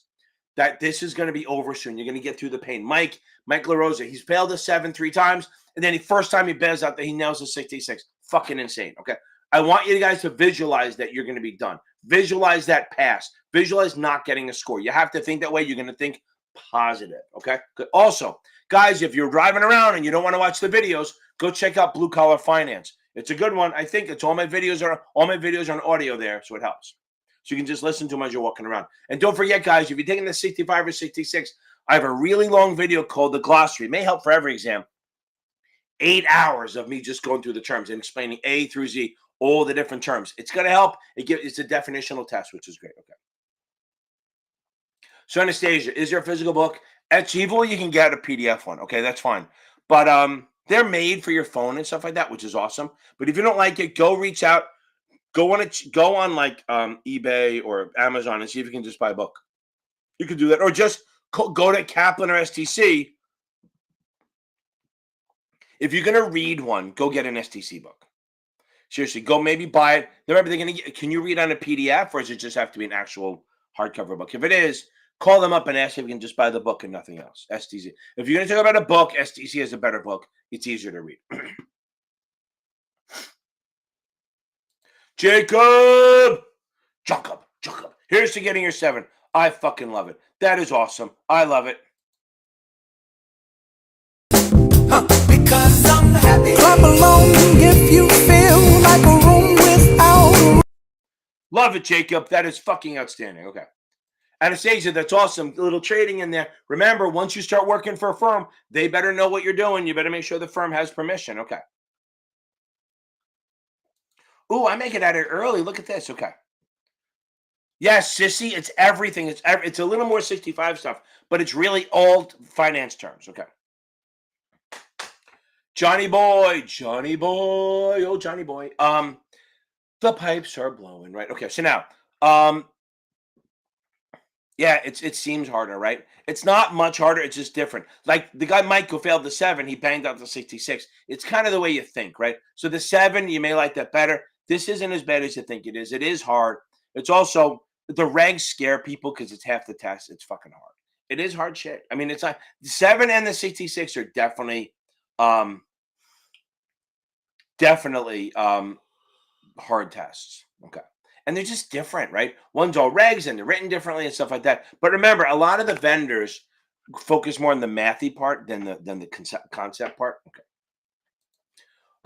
that this is going to be over soon. You're going to get through the pain. Mike LaRosa, he's failed a 7 3 times, and then the first time he bails out, that he nails a 66. Fucking insane. Okay. I want you guys to visualize that you're going to be done. Visualize that pass. Visualize not getting a score. You have to think that way. You're going to think positive. Okay. Good. Also, guys, if you're driving around and you don't want to watch the videos, go check out Blue Collar Finance. It's a good one. I think it's all my videos are on audio there, so it helps. So you can just listen to them as you're walking around. And don't forget, guys, if you're taking the 65 or 66, I have a really long video called The Glossary. It may help for every exam. 8 hours of me just going through the terms and explaining A through Z, all the different terms. It's going to help. It's a definitional test, which is great. Okay. So Anastasia, is there a physical book? Achievable, you can get a PDF one. Okay, that's fine. But they're made for your phone and stuff like that, which is awesome. But if you don't like it, go reach out. Go on like eBay or Amazon and see if you can just buy a book. You could do that. Or just go to Kaplan or STC. If you're going to read one, go get an STC book. Seriously, go maybe buy it. Remember, can you read on a PDF, or does it just have to be an actual hardcover book? If it is, call them up and ask if you can just buy the book and nothing else. STC. If you're going to talk about a book, STC is a better book. It's easier to read. Jacob. Here's to getting your 7. I fucking love it. That is awesome. I love it. Because I'm happy. Clap along if you feel like a room without. Love it, Jacob. That is fucking outstanding. Okay. Anastasia, that's awesome. A little trading in there. Remember, once you start working for a firm, they better know what you're doing. You better make sure the firm has permission. Okay. Ooh, I make it out of early. Look at this. Okay. Yes, sissy, it's everything. It's a little more 65 stuff, but it's really all finance terms. Okay. Johnny boy. Oh, Johnny boy. The pipes are blowing, right? Okay, so now, yeah, it seems harder, right? It's not much harder. It's just different. Like the guy Mike who failed the 7, he banged out the 66. It's kind of the way you think, right? So the 7, you may like that better. This isn't as bad as you think it is. It is hard. It's also the regs scare people because it's half the test. It's fucking hard. It is hard shit. I mean, it's like the 7 and the 66 are definitely hard tests. Okay. And they're just different, right? One's all regs and they're written differently and stuff like that. But remember, a lot of the vendors focus more on the mathy part than the concept part. Okay.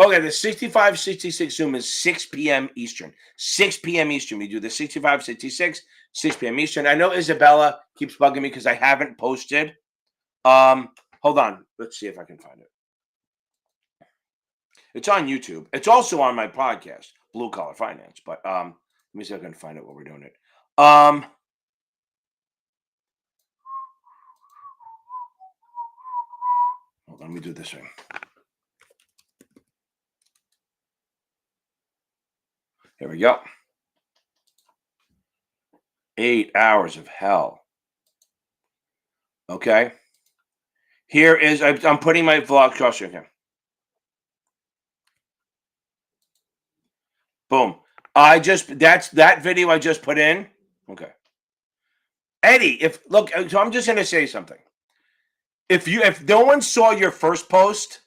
Okay, the 65, 66 Zoom is 6 p.m. Eastern. 6 p.m. Eastern. We do the 65, 66, 6 p.m. Eastern. I know Isabella keeps bugging me because I haven't posted. Hold on. Let's see if I can find it. It's on YouTube. It's also on my podcast, Blue Collar Finance. But let me see if I can find it while we're doing it. Hold on, let me do it this way. Here we go. 8 hours of hell. Okay. Here is, I'm putting my vlog crosshair here. Boom. That's that video I just put in. Okay. Eddie, so I'm just going to say something. If no one saw your first post,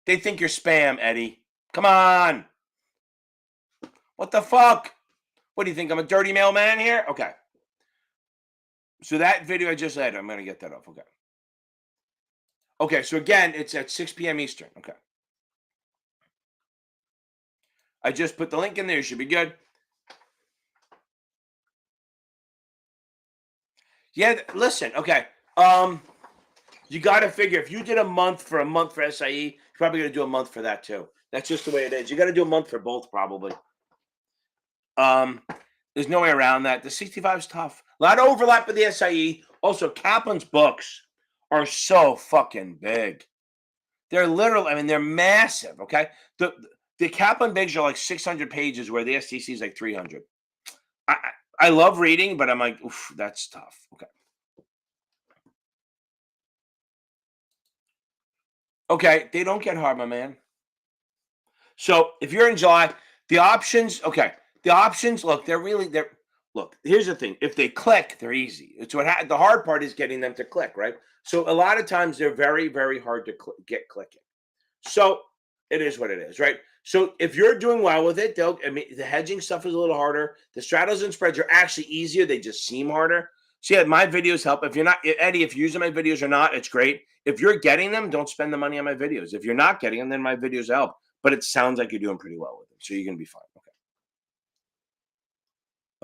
they think you're spam, Eddie. Come on. What the fuck? What do you think? I'm a dirty mailman here? Okay. So that video I just had, I'm going to get that off. Okay. Okay, so again, it's at 6 p.m. Eastern. Okay. I just put the link in there. You should be good. Yeah, listen, okay. You got to figure if you did a month for SIE, you're probably going to do a month for that too. That's just the way it is. You got to do a month for both, probably. There's no way around that. The 65 is tough. A lot of overlap with the SIE. Also, Kaplan's books are so fucking big. They're literal. I mean, they're massive. Okay, the Kaplan bigs are like 600 pages, where the STC is like 300. I love reading, but I'm like, oof, that's tough. Okay. Okay, they don't get hard, my man. So if you're in July, the options, okay, the options, look, look, here's the thing. If they click, they're easy. It's the hard part is getting them to click, right? So a lot of times they're very, very hard to get clicking. So it is what it is, right? So if you're doing well with it, I mean, the hedging stuff is a little harder. The straddles and spreads are actually easier. They just seem harder. So yeah, my videos help. If you're not, Eddie, if you're using my videos or not, it's great. If you're getting them, don't spend the money on my videos. If you're not getting them, then my videos help. But it sounds like you're doing pretty well with them. So you're going to be fine. Okay.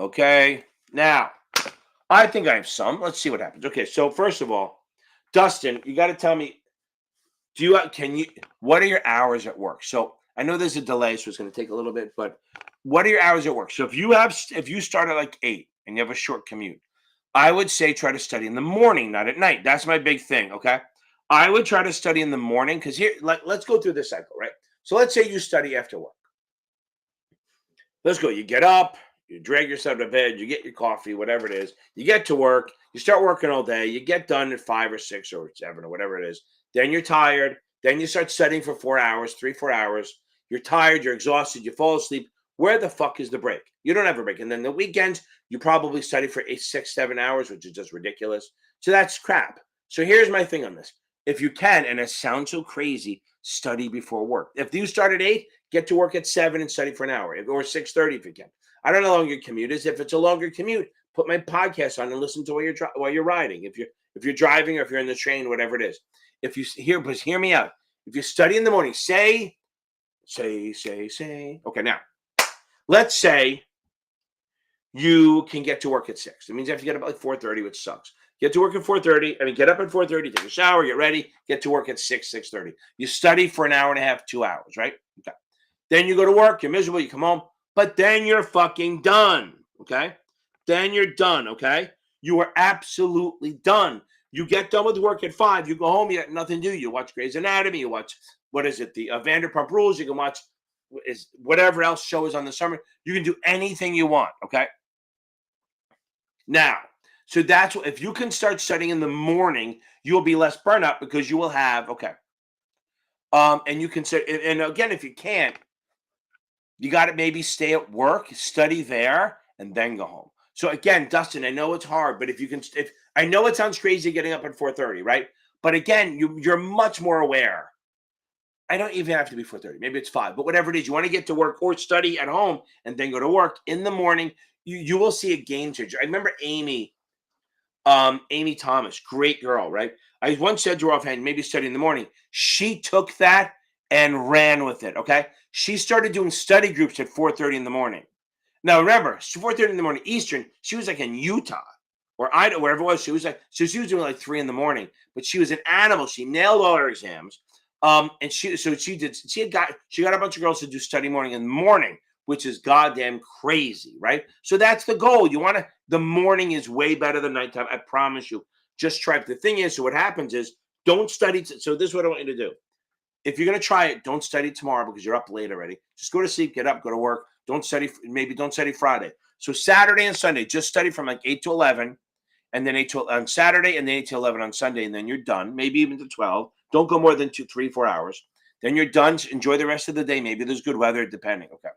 Okay. Now, I think I have some. Let's see what happens. Okay. So first of all, Dustin, you got to tell me, what are your hours at work? So I know there's a delay, so it's going to take a little bit, but what are your hours at work? So if you start at like 8 and you have a short commute, I would say try to study in the morning, not at night. That's my big thing. Okay. I would try to study in the morning because let's go through this cycle, right? So let's say you study after work. Let's go. You get up, you drag yourself to bed, you get your coffee, whatever it is. You get to work, you start working all day, you get done at 5 or 6 or 7 or whatever it is. Then you're tired. Then you start studying for 4 hours, 4 hours. You're tired, you're exhausted, you fall asleep. Where the fuck is the break? You don't have a break. And then the weekends, you probably study for 8, 6, 7 hours, which is just ridiculous. So that's crap. So here's my thing on this. If you can, and it sounds so crazy, study before work. If you start at 8, get to work at 7 and study for an hour, or 6:30 if you can. I don't know how long your commute is. If it's a longer commute, put my podcast on and listen to while you're riding. If you're driving or if you're in the train, whatever it is. If you hear me out. If you study in the morning, say. Okay, now let's say you can get to work at 6. It means you have to get up at like 4:30, which sucks. Get to work at 4:30. I mean, get up at 4:30, take a shower, get ready, get to work at 6:30. You study for an hour and a half, 2 hours, right? Okay. Then you go to work, you're miserable, you come home, but then you're fucking done, okay? Then you're done, okay? You are absolutely done. You get done with work at 5, you go home, you got nothing to do. You watch Grey's Anatomy, you watch, what is it, the Vanderpump Rules, you can watch whatever else show is on the summer. You can do anything you want, okay? Now, so that's what, if you can start studying in the morning, you'll be less burnout because you will have, okay. And you can say, and again, if you can't, you got to maybe stay at work, study there, and then go home. So again, Dustin, I know it's hard, but if I know it sounds crazy getting up at 4:30, right? But again, you're much more aware. I don't even have to be 4:30. Maybe it's 5, but whatever it is, you want to get to work or study at home and then go to work in the morning. You will see a game changer. I remember Amy Thomas, great girl, right? I once said to her offhand, maybe study in the morning. She took that and ran with it. Okay. She started doing study groups at 4:30 in the morning. Now remember, 4:30 in the morning Eastern, she was like in Utah or Idaho, wherever it was. She was doing like 3 in the morning, but she was an animal. She nailed all her exams. And she got a bunch of girls to do study morning in the morning, which is goddamn crazy, right? So that's the goal. The morning is way better than nighttime. I promise you. Just try it. The thing is, so what happens is, don't study. So this is what I want you to do. If you're going to try it, don't study tomorrow because you're up late already. Just go to sleep, get up, go to work. Don't study. Maybe don't study Friday. So Saturday and Sunday, just study from like 8 to 11, and then 8 to on Saturday, and then 8 to 11 on Sunday, and then you're done. Maybe even to 12. Don't go more than 2, 3, 4 hours. Then you're done. Enjoy the rest of the day. Maybe there's good weather, depending. Okay.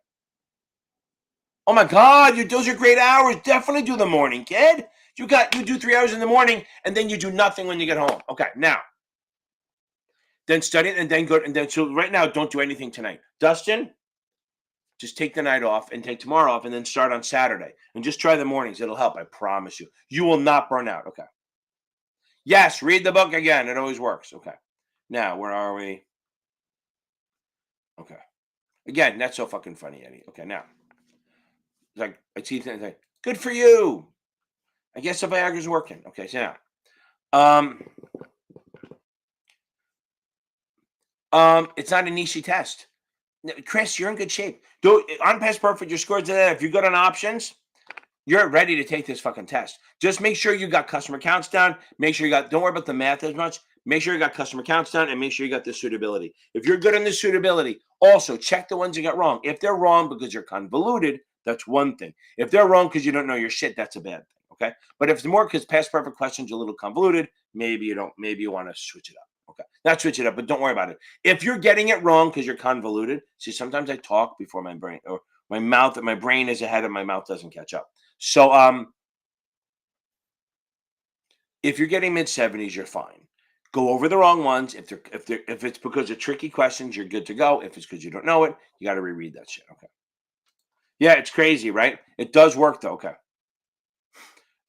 Oh my God, those are great hours. Definitely do the morning, kid. You do 3 hours in the morning, and then you do nothing when you get home. Okay, now, then study and then go, and then so right now, don't do anything tonight. Dustin, just take the night off and take tomorrow off, and then start on Saturday. And just try the mornings. It'll help. I promise you. You will not burn out. Okay. Yes, read the book again. It always works. Okay. Now, where are we? Okay. Again, that's so fucking funny, Eddie. Okay, now. Like, I see things like, good for you. I guess the Viagra's working. Okay, so now. It's not an easy test. Chris, you're in good shape. On Past Perfect, your scores are there. If you're good on options, you're ready to take this fucking test. Just make sure you got customer counts down. Make sure don't worry about the math as much. Make sure you got customer counts down and make sure you got the suitability. If you're good on the suitability, also check the ones you got wrong. If they're wrong because you're convoluted, that's one thing. If they're wrong because you don't know your shit, that's a bad thing. Okay. But if it's more because Past Perfect questions are a little convoluted, maybe you want to switch it up. Okay. Not switch it up, but don't worry about it. If you're getting it wrong because you're convoluted, see, sometimes I talk before my brain or my brain is ahead and my mouth doesn't catch up. So if you're getting mid-70s, you're fine. Go over the wrong ones. If it's because of tricky questions, you're good to go. If it's because you don't know it, you got to reread that shit. Okay. Yeah, it's crazy, right? It does work though. Okay.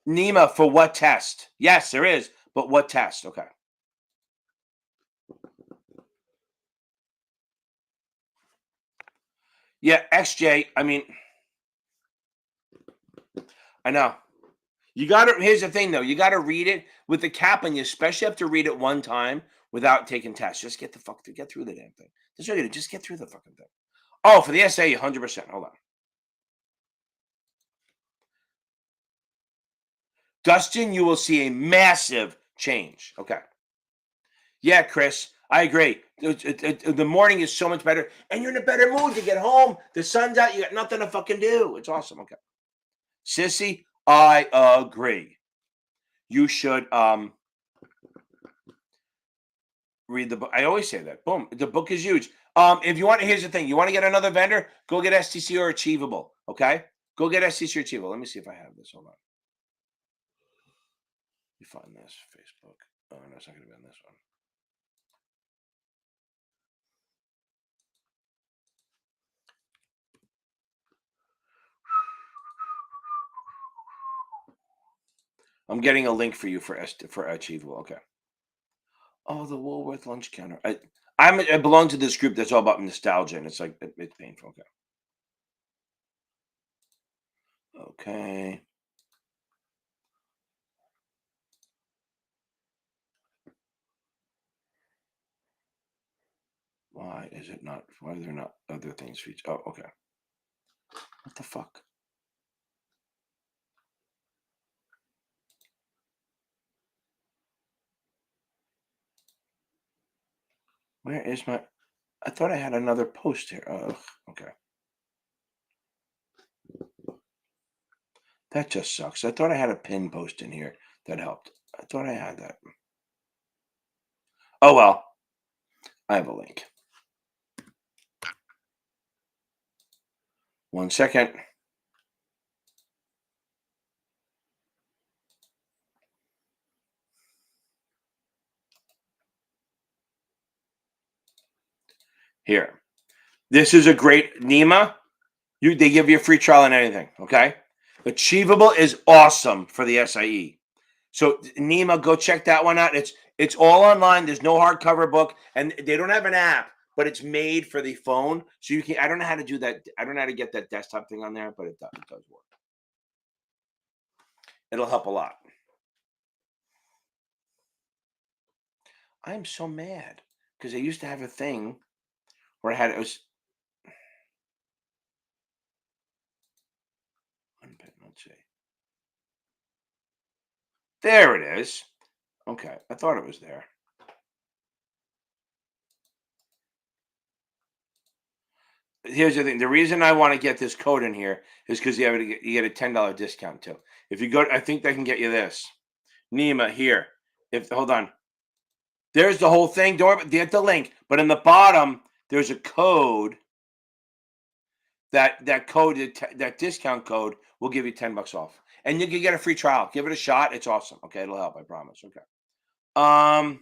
Nima, for what test? Yes, there is, but what test? Okay. Yeah, XJ. I mean, I know. You got to. Here's the thing, though. You got to read it with the cap on. You especially have to read it one time without taking tests. Just get through the damn thing. That's what you do. Just get through the fucking thing. Oh, for the essay, 100%. Hold on. Dustin, you will see a massive change. Okay. Yeah, Chris, I agree. The morning is so much better, and you're in a better mood to get home. The sun's out. You got nothing to fucking do. It's awesome. Okay. Sissy, I agree. You should read the book. I always say that. Boom. The book is huge. If you want, here's the thing. You want to get another vendor, go get STC or Achievable. Okay? Go get STC or Achievable. Let me see if I have this. Hold on. You find this. Facebook. Oh, no, it's not going to be on this one. I'm getting a link for you for Achievable. Okay. Oh, the Woolworth lunch counter. I belong to this group that's all about nostalgia, and it's like it's painful. Okay. Okay. Why is it not? Why are there not other things featured? Oh, okay. What the fuck? Where is my? I thought I had another post here. Oh, okay. That just sucks. I thought I had a pin post in here that helped. I thought I had that. Oh well. I have a link. 1 second. Here. This is a great Nima. They give you a free trial on anything, okay? Achievable is awesome for the SIE. So Nima, go check that one out. It's all online. There's no hardcover book, and they don't have an app, but it's made for the phone. So you can. I don't know how to do that. I don't know how to get that desktop thing on there, but it does work. It'll help a lot. I am so mad because I used to have a thing where it was. Let's see. There it is. Okay, I thought it was there. Here's the thing. The reason I want to get this code in here is because you get a $10 discount too. If you go, I think they can get you this. Nima here. Hold on. There's the whole thing. Don't worry about get the link. But in the bottom, there's a code. That discount code will give you $10 off. And you can get a free trial. Give it a shot. It's awesome. Okay, it'll help, I promise. Okay. I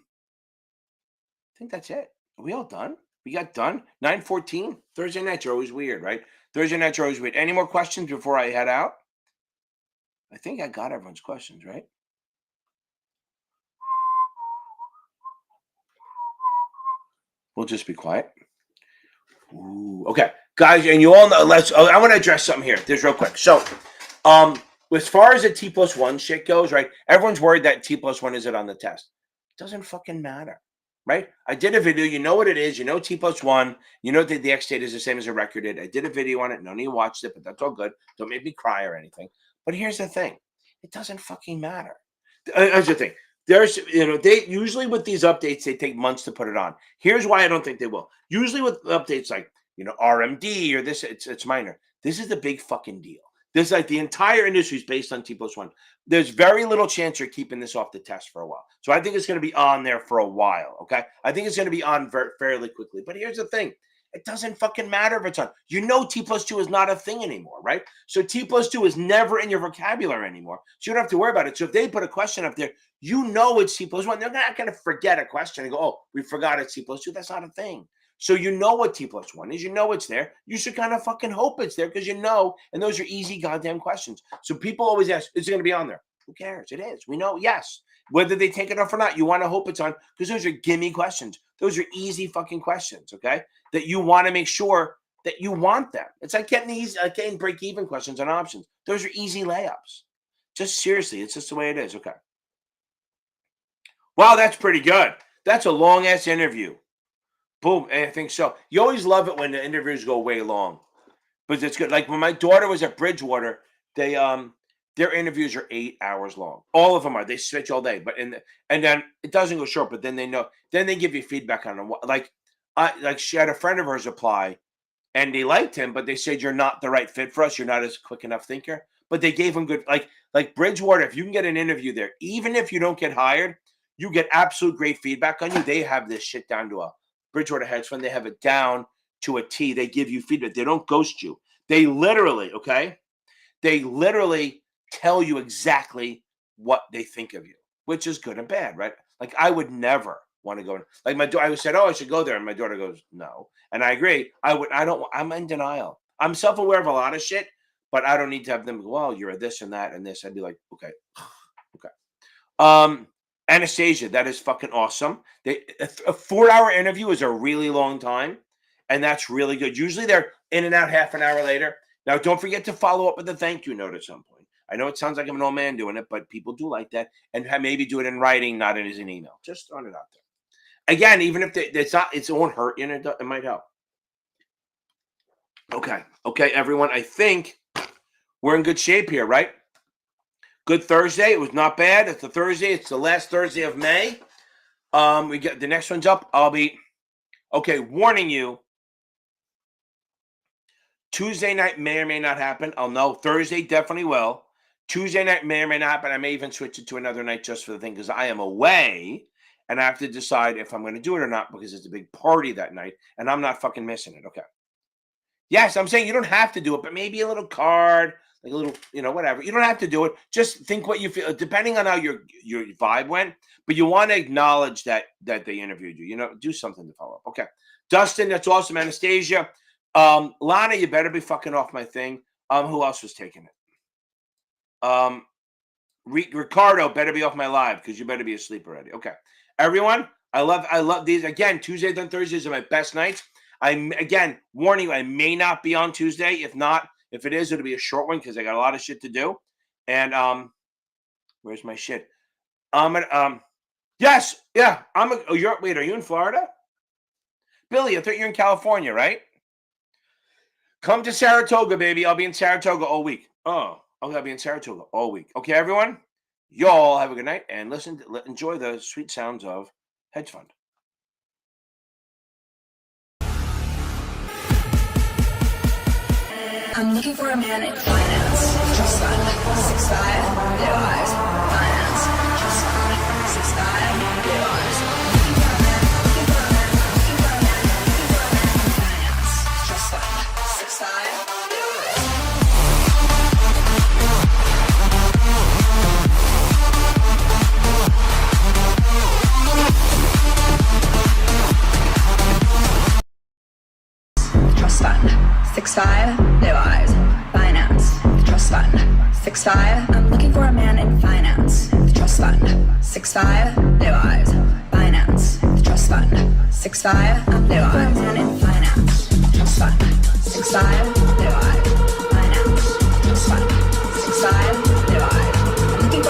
think that's it. Are we all done? We got done. 9:14. Thursday nights are always weird, right? Thursday nights are always weird. Any more questions before I head out? I think I got everyone's questions, right? We'll just be quiet. Ooh, okay, guys, and you all know. I want to address something here. Just real quick. So, as far as the T+1 shit goes, right? Everyone's worried that T+1 isn't on the test. Doesn't fucking matter, right? I did a video. You know what it is. You know T+1. You know that the X date is the same as a record date. I did a video on it. None of you watched it, but that's all good. Don't make me cry or anything. But here's the thing. It doesn't fucking matter. Here's the thing. There's, they usually with these updates, they take months to put it on. Here's why I don't think they will. Usually with updates like, RMD or this, it's minor. This is the big fucking deal. This is like the entire industry is based on T+1. There's very little chance you're keeping this off the test for a while. So I think it's going to be on there for a while. Okay. I think it's going to be on fairly quickly. But here's the thing. It doesn't fucking matter if it's on. T+2 is not a thing anymore, right? So T+2 is never in your vocabulary anymore. So you don't have to worry about it. So if they put a question up there, it's T+1. They're not going to forget a question and go, oh, we forgot it's T+2. That's not a thing. So you know what T+1 is. You know it's there. You should kind of fucking hope it's there because and those are easy goddamn questions. So people always ask, is it going to be on there? Who cares? It is. We know, yes. Whether they take it off or not, you want to hope it's on because those are gimme questions. Those are easy fucking questions, okay? That you want to make sure that you want them. It's like getting break-even questions on options. Those are easy layups. Just seriously, it's just the way it is, okay? Wow, that's pretty good. That's a long-ass interview. Boom, I think so. You always love it when the interviews go way long, but it's good. Like when my daughter was at Bridgewater, they their interviews are 8 hours long. All of them are. They switch all day, but and then it doesn't go short. But then they know. Then they give you feedback on them. Like she had a friend of hers apply, and they liked him, but they said you're not the right fit for us. You're not as quick enough thinker. But they gave him good like Bridgewater. If you can get an interview there, even if you don't get hired, you get absolute great feedback on you. They have this shit down to a Bridgewater hedge fund, they have it down to a T. They give you feedback. They don't ghost you. They literally, tell you exactly what they think of you, which is good and bad, right? Like I would never want to go in. Like my daughter, I said, oh, I should go there. And my daughter goes, no. And I agree. I'm in denial. I'm self-aware of a lot of shit, but I don't need to have them go, well, you're a this and that and this. I'd be like, okay. Anastasia, that is fucking awesome. A 4-hour interview is a really long time, and that's really good. Usually they're in and out half an hour later. Now, don't forget to follow up with a thank you note at some point. I know it sounds like I'm an old man doing it, but people do like that, and maybe do it in writing, not as an email. Just throwing it out there. Again, even if it won't hurt you, and it might help. Okay, everyone. I think we're in good shape here, right? Good Thursday. It was not bad. It's a Thursday. It's the last Thursday of May. We get the next one's up. I'll be warning you. Tuesday night may or may not happen. I'll know. Thursday definitely will. Tuesday night may or may not happen. I may even switch it to another night just for the thing because I am away and I have to decide if I'm going to do it or not because it's a big party that night and I'm not fucking missing it. Okay. Yes, I'm saying you don't have to do it, but maybe a little card. Like a little, whatever. You don't have to do it. Just think what you feel, depending on how your vibe went. But you want to acknowledge that they interviewed you. Do something to follow up. Okay, Dustin, that's awesome. Anastasia, Lana, you better be fucking off my thing. Who else was taking it? Ricardo better be off my live because you better be asleep already. Okay, everyone, I love these. Again, Tuesdays and Thursdays are my best nights. I'm again warning you, I may not be on Tuesday. If it is, it'll be a short one because I got a lot of shit to do. And where's my shit? Yes, yeah. Are you in Florida? Billy, I thought you're in California, right? Come to Saratoga, baby. I'll be in Saratoga all week. Oh, I'll be in Saratoga all week. Okay, everyone? Y'all have a good night and enjoy the sweet sounds of hedge fund. I'm looking for a man in finance. Trust fund. 6'5", blue eyes. Finance. Trust fund. 6'5", blue eyes. Looking for a man in finance. Trust fund. 6'5", blue eyes. Trust fund. 6'5", blue eyes. Finance. Trust fund. 6'5". I'm looking for a man in finance. Trust fund. 6'5", blue eyes. Finance. Trust fund. 6'5", blue eyes.